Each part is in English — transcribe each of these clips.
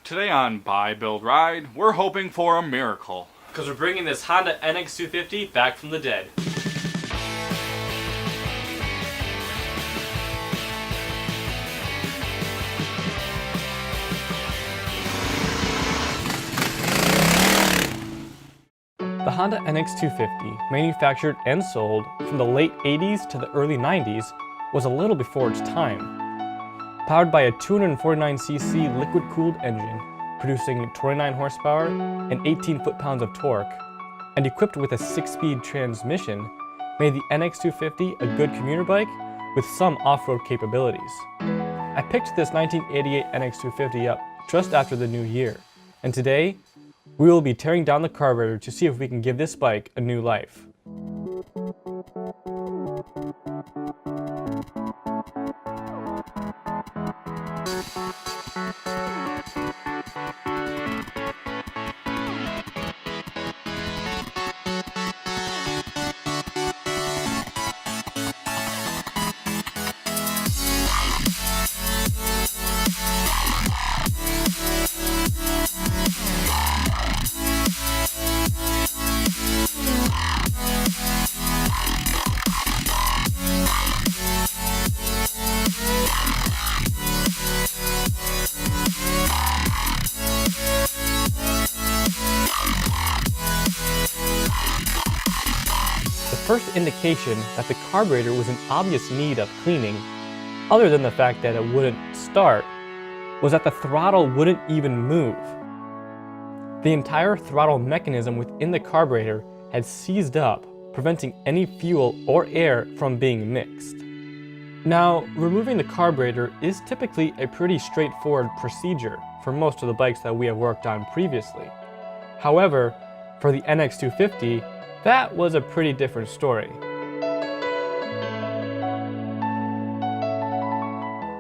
Today on Buy, Build, Ride, we're hoping for a miracle. Because we're bringing this Honda NX250 back from the dead. The Honda NX250, manufactured and sold from the late 80s to the early 90s, was a little before its time. Powered by a 249cc liquid-cooled engine, producing 29 horsepower and 18 foot-pounds of torque, and equipped with a 6-speed transmission, made the NX250 a good commuter bike with some off-road capabilities. I picked this 1988 NX250 up just after the new year, and today, we will be tearing down the carburetor to see if we can give this bike a new life. The first indication that the carburetor was in obvious need of cleaning, other than the fact that it wouldn't start, was that the throttle wouldn't even move. The entire throttle mechanism within the carburetor had seized up, preventing any fuel or air from being mixed. Now, removing the carburetor is typically a pretty straightforward procedure for most of the bikes that we have worked on previously. However, for the NX250, that was a pretty different story.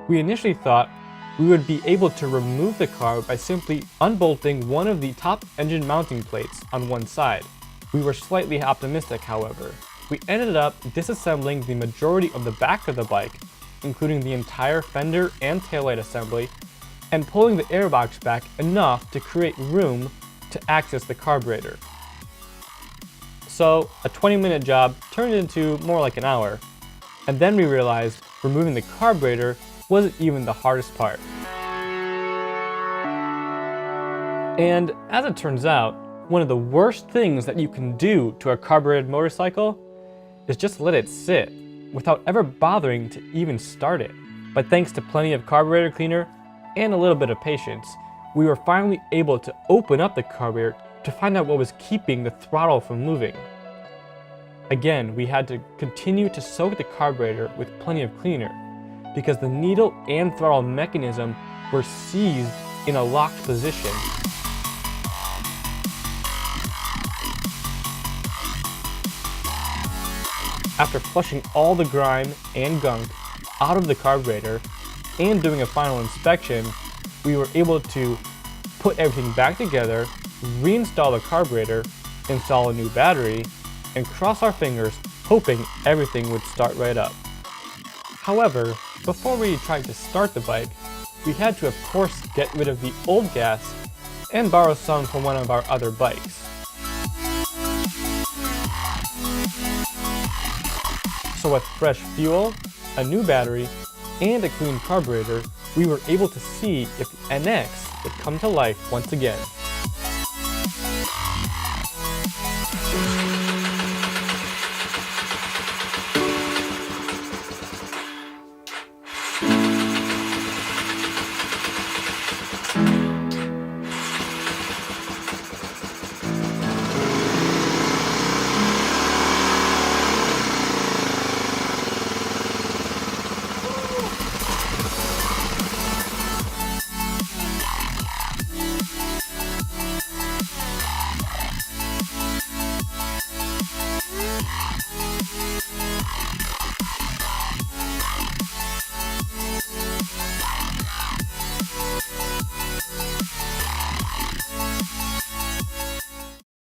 We initially thought we would be able to remove the carb by simply unbolting one of the top engine mounting plates on one side. We were slightly optimistic, however. We ended up disassembling the majority of the back of the bike, including the entire fender and taillight assembly, and pulling the airbox back enough to create room to access the carburetor. So, a 20-minute job turned into more like an hour, and then we realized removing the carburetor wasn't even the hardest part. And as it turns out, one of the worst things that you can do to a carbureted motorcycle is just let it sit without ever bothering to even start it. But thanks to plenty of carburetor cleaner and a little bit of patience, we were finally able to open up the carburetor to find out what was keeping the throttle from moving. Again, we had to continue to soak the carburetor with plenty of cleaner because the needle and throttle mechanism were seized in a locked position. After flushing all the grime and gunk out of the carburetor and doing a final inspection, we were able to put everything back together, reinstall the carburetor, install a new battery, and cross our fingers hoping everything would start right up. However, before we tried to start the bike, we had to of course get rid of the old gas and borrow some from one of our other bikes. So with fresh fuel, a new battery, and a clean carburetor, we were able to see if the NX would come to life once again.